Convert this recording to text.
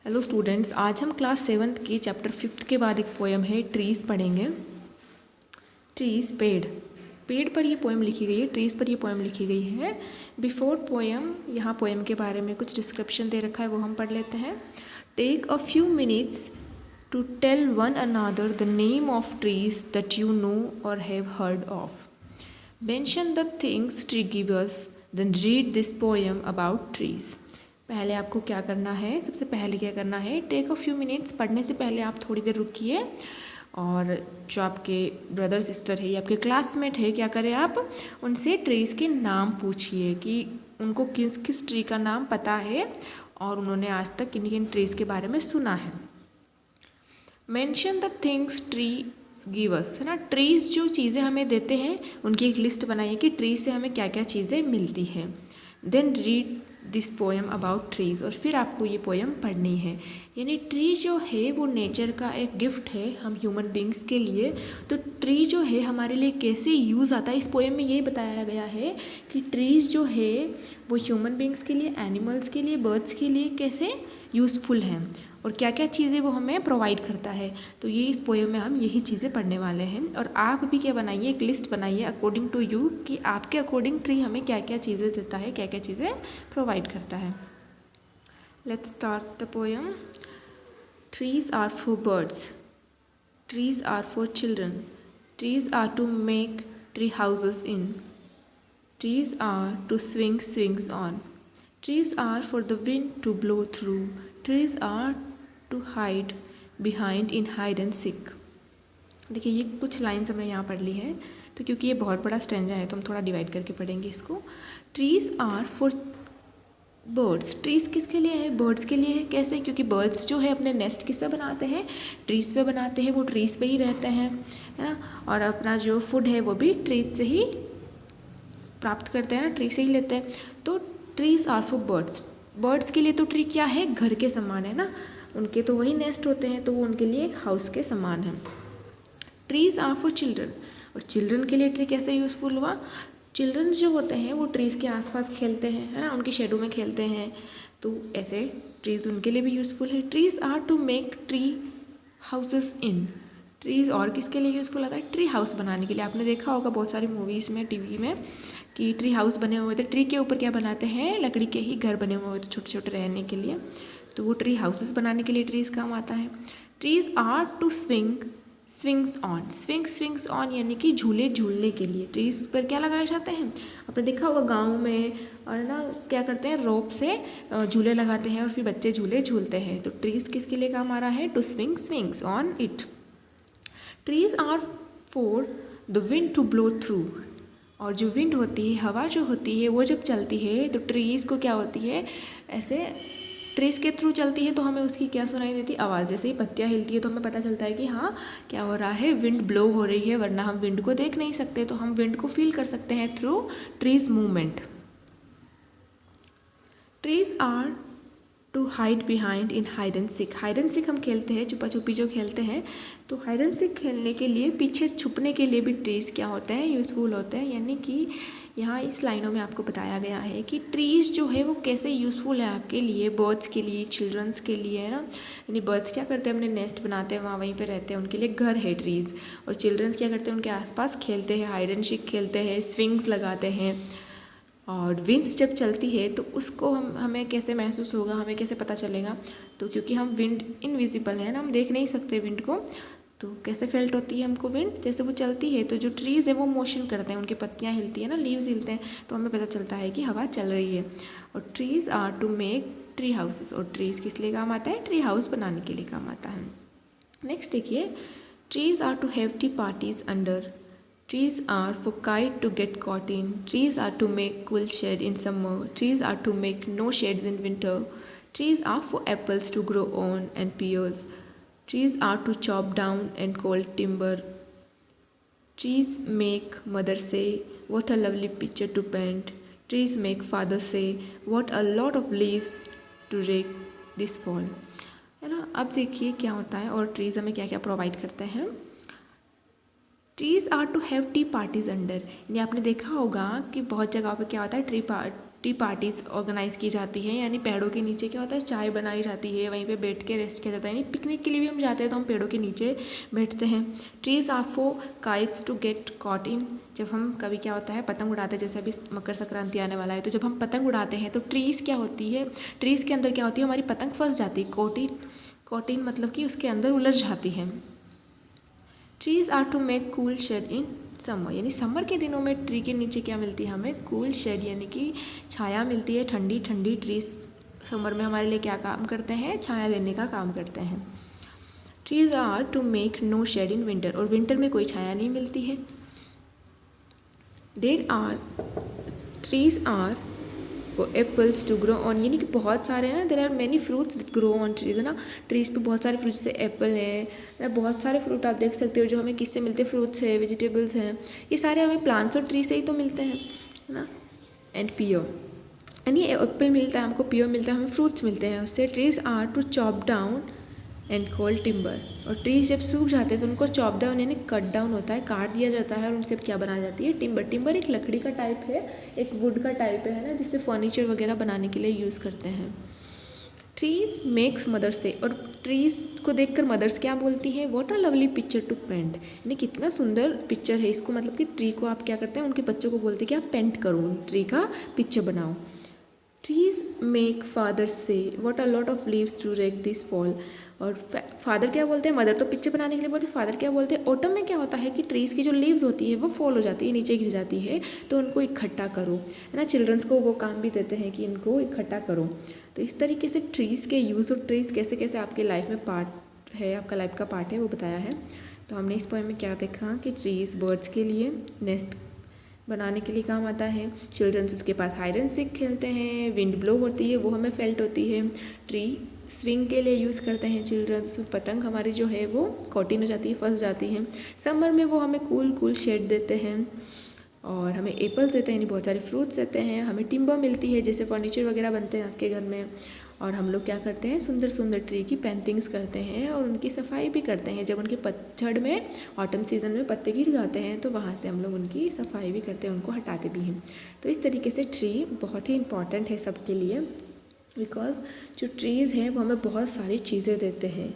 Hello students, आज हम class 7th की चैप्टर 5th के बाद एक पोएम है ट्रीज़ पढ़ेंगे। ट्रीज़ पेड़ पेड़ पर ये पोएम लिखी गई है, ट्रीज़ पर ये पोएम लिखी गई है। बिफोर पोएम यहाँ पोएम के बारे में कुछ डिस्क्रिप्शन दे रखा है, वो हम पढ़ लेते हैं। Take a few minutes to tell one another the name of trees that you know और have heard of. Mention the things tree give us, then read this poem about trees. पहले आपको क्या करना है, सबसे पहले क्या करना है, टेक अ फ्यू मिनट्स, पढ़ने से पहले आप थोड़ी देर रुकिए और जो आपके ब्रदर सिस्टर है या आपके क्लासमेट है, क्या करें आप उनसे ट्रीज़ के नाम पूछिए कि उनको किस किस ट्री का नाम पता है और उन्होंने आज तक किन किन ट्रीज़ के बारे में सुना है। Mention the things tree give अस, है ना। ट्रीज़ जो चीज़ें हमें देते हैं उनकी एक लिस्ट बनाइए कि ट्री से हमें क्या क्या चीज़ें मिलती हैं। Then read this poem about trees, और फिर आपको ये पोएम पढ़नी है। यानी ट्री जो है वो नेचर का एक गिफ्ट है हम ह्यूमन बींग्स के लिए। तो ट्री जो है हमारे लिए कैसे यूज़ आता है, इस पोएम में ये बताया गया है कि ट्रीज़ जो है वो ह्यूमन बींग्स के लिए, एनिमल्स के लिए, बर्ड्स के लिए कैसे यूज़फुल हैं और क्या क्या चीज़ें वो हमें प्रोवाइड करता है। तो ये इस पोएम में हम यही चीज़ें पढ़ने वाले हैं। और आप भी क्या बनाइए, एक लिस्ट बनाइए अकॉर्डिंग टू यू कि आपके अकॉर्डिंग ट्री हमें क्या क्या चीज़ें देता है, क्या क्या चीज़ें प्रोवाइड करता है। Let's start the poem. Trees are for birds, trees are for children, trees are to make tree houses in, trees are to swing swings on, trees are for the wind to blow through, trees are to hide behind in hide and seek। देखिए ये कुछ lines हमने यहाँ पढ़ ली है, तो क्योंकि ये बहुत बड़ा स्टैंजा है तो हम थोड़ा डिवाइड करके पढ़ेंगे इसको। Trees are for birds, trees किसके लिए है, बर्ड्स के लिए है। कैसे, क्योंकि बर्ड्स जो है अपने नेस्ट किस पे बनाते हैं, ट्रीज पे बनाते हैं, वो ट्रीज पे ही रहते हैं, है ना। और अपना जो फूड है वो भी ट्रीज से ही प्राप्त करते हैं ना, ट्री से ही लेते हैं। तो trees are for birds, birds के लिए तो ट्री क्या है, घर के समान है ना, उनके तो वही नेस्ट होते हैं, तो वो उनके लिए एक हाउस के समान है। ट्रीज आर फॉर चिल्ड्रन, और चिल्ड्रन के लिए ट्री कैसे यूज़फुल हुआ, चिल्ड्रन जो होते हैं वो ट्रीज़ के आसपास खेलते हैं, है ना, उनकी शेडो में खेलते हैं, तो ऐसे ट्रीज़ उनके लिए भी यूज़फुल है। Trees are to make tree houses in, trees और किसके लिए यूज़फुल आता है, ट्री हाउस बनाने के लिए। आपने देखा होगा बहुत सारी मूवीज़ में, टीवी में, कि ट्री हाउस बने हुए थे, ट्री के ऊपर क्या बनाते हैं, लकड़ी के ही घर बने हुए थे छोटे छोटे रहने के लिए, तो वो ट्री हाउसेस बनाने के लिए ट्रीज़ काम आता है। Trees are to swing swings on, swings on यानी कि झूले झूलने के लिए ट्रीज़ पर क्या लगाए जाते हैं, आपने देखा होगा गाँव में, और ना क्या करते हैं, रोप से झूले लगाते हैं और फिर बच्चे झूले झूलते हैं। तो ट्रीज़ किसके लिए काम आ रहा है, to swings on it. Trees are for the wind to blow through, और जो विंड होती है, हवा जो होती है, वो जब चलती है तो ट्रीज़ को क्या होती है, ऐसे ट्रीज़ के थ्रू चलती है तो हमें उसकी क्या सुनाई देती है, आवाज़। जैसे ही पत्तियाँ हिलती है तो हमें पता चलता है कि हाँ क्या हो रहा है, विंड ब्लो हो रही है, वरना हम विंड को देख नहीं सकते, तो हम विंड को फील कर सकते हैं through trees movement. Trees are to hide behind in hide and seek, hide and seek हम खेलते हैं, छुपा छुपी जो खेलते हैं, तो हाइड एंड सीक खेलने के लिए, पीछे छुपने के लिए भी ट्रीज़ क्या होते हैं, यूज़फुल होते हैं। यानी कि यहाँ इस लाइनों में आपको बताया गया है कि ट्रीज़ जो है वो कैसे यूज़फुल है आपके लिए, बर्ड्स के लिए, चिल्ड्रंस के लिए, है ना। यानी बर्ड्स क्या करते हैं, अपने नेस्ट बनाते हैं, वहाँ वहीं पे रहते हैं, उनके लिए घर है ट्रीज़। और चिल्ड्रंस क्या करते हैं, उनके आसपास खेलते हैं, हाइड एंड सीक खेलते हैं, स्विंग्स लगाते हैं। और विंड्स जब चलती है तो उसको हमें कैसे महसूस होगा, हमें कैसे पता चलेगा, तो क्योंकि हम विंड इनविजिबल है ना, हम देख नहीं सकते विंड को, तो कैसे फेल्ट होती है हमको विंड, जैसे वो चलती है तो जो ट्रीज़ है वो मोशन करते हैं, उनकी पत्तियाँ हिलती है ना, लीव्स हिलते हैं, तो हमें पता चलता है कि हवा चल रही है। और trees are to make tree houses, और ट्रीज़ किस लिए काम आता है, ट्री हाउस बनाने के लिए काम आता है। नेक्स्ट देखिए, trees are to have tea parties under, trees are for kite to get caught in, trees are to make cool shade in summer, trees are to make no shades in winter, trees are for apples to grow on and pears, trees are to chop down and cold timber, trees make mother say what a lovely picture to paint, trees make father say what a lot of leaves to rake this fall, है ना। अब देखिए क्या होता है और trees हमें क्या क्या प्रोवाइड करते हैं। Trees are to have tea parties under, यानी आपने देखा होगा कि बहुत जगह पे क्या होता है, टी पार्टीज़ ऑर्गेनाइज़ की जाती है, यानी पेड़ों के नीचे क्या होता है, चाय बनाई जाती है, वहीं पे बैठ के रेस्ट किया जाता है। यानी पिकनिक के लिए भी हम जाते हैं तो हम पेड़ों के नीचे बैठते हैं। Trees are for kites to get caught in. जब हम कभी क्या होता है पतंग उड़ाते हैं, जैसे अभी मकर संक्रांति आने वाला है, तो जब हम पतंग उड़ाते हैं तो ट्रीज़ क्या होती है, ट्रीज़ के अंदर क्या होती है, हमारी पतंग फंस जाती है। कॉटिन मतलब कि उसके अंदर उलझ जाती है। Trees are to make cool shade in summer, यानी समर के दिनों में ट्री के नीचे क्या मिलती है हमें, कूल शेड, यानी कि छाया मिलती है, ठंडी ठंडी। ट्रीज समर में हमारे लिए क्या काम करते हैं, छाया देने का काम करते हैं। Trees are to make no shade in winter, और विंटर में कोई छाया नहीं मिलती है। Trees are for apples to grow on, यानी कि बहुत सारे ना, there are many fruits that grow on trees, है ना। ट्रीज़ पे बहुत सारे फ्रूट्स, जैसे एप्पल है ना, बहुत सारे फ्रूट आप देख सकते हो जो हमें किससे मिलते हैं, फ्रूट्स है, वेजिटेबल्स हैं, ये सारे हमें प्लांट्स और ट्री से ही तो मिलते हैं, है ना। एंड पियर, यानी एप्पल मिलता है हमको, पियर मिलता है हमें, फ्रूट्स मिलते हैं उससे। Trees are to chop down and called timber, और ट्रीज जब सूख जाते हैं तो उनको चॉप डाउन यानी कट डाउन होता है, काट दिया जाता है, और उनसे क्या बनाई जाती है, टिम्बर। टिम्बर एक लकड़ी का टाइप है, एक वुड का टाइप है ना, जिससे फर्नीचर वगैरह बनाने के लिए यूज़ करते हैं। ट्रीज मेक्स मदर से, और ट्रीज को देखकर मदर्स क्या बोलती हैं, what a lovely picture to paint, यानी कितना सुंदर पिक्चर है इसको, मतलब कि ट्री को आप क्या करते हैं, उनके बच्चों को बोलते हैं कि आप पेंट करो, ट्री का पिक्चर बनाओ। ट्रीज मेक फादर से what a lot of leaves to rake this fall, और फादर क्या बोलते हैं, मदर तो पिक्चर बनाने के लिए बोलते हैं, फादर क्या बोलते हैं, ऑटम में क्या होता है कि ट्रीज़ की जो लीव्स होती है वो फॉल हो जाती है, नीचे गिर जाती है, तो उनको इकट्ठा करो, है ना। चिल्ड्रंस को वो काम भी देते हैं कि इनको इकट्ठा करो। तो इस तरीके से ट्रीज़ के यूज़ और ट्रीज़ कैसे कैसे आपके लाइफ में पार्ट है, आपका लाइफ का पार्ट है, वो बताया है। तो हमने इस पोएम में क्या देखा कि ट्रीज़ बर्ड्स के लिए नेस्ट बनाने के लिए काम आता है, चिल्ड्रंस उसके पास हाइड एंड सीक खेलते हैं, विंड ब्लो होती है वो हमें फेल्ट होती है, ट्री स्विंग के लिए यूज़ करते हैं चिल्ड्रंस, पतंग हमारी जो है वो कॉटिन हो जाती है, फंस जाती है, समर में वो हमें कूल शेड देते हैं, और हमें एप्पल्स देते हैं, यानी बहुत सारे फ्रूट्स देते हैं, हमें टिम्बर मिलती है, जैसे फर्नीचर वगैरह बनते हैं आपके घर में, और हम लोग क्या करते हैं, सुंदर सुंदर ट्री की पेंटिंग्स करते हैं और उनकी सफाई भी करते हैं। जब उनके पतझड़ में, ऑटम सीजन में पत्ते गिर जाते हैं तो वहाँ से हम लोग उनकी सफाई भी करते हैं, उनको हटाते भी हैं। तो इस तरीके से ट्री बहुत ही इंपॉर्टेंट है सबके लिए, बिकॉज जो ट्रीज़ हैं वो हमें बहुत सारी चीज़ें देते हैं।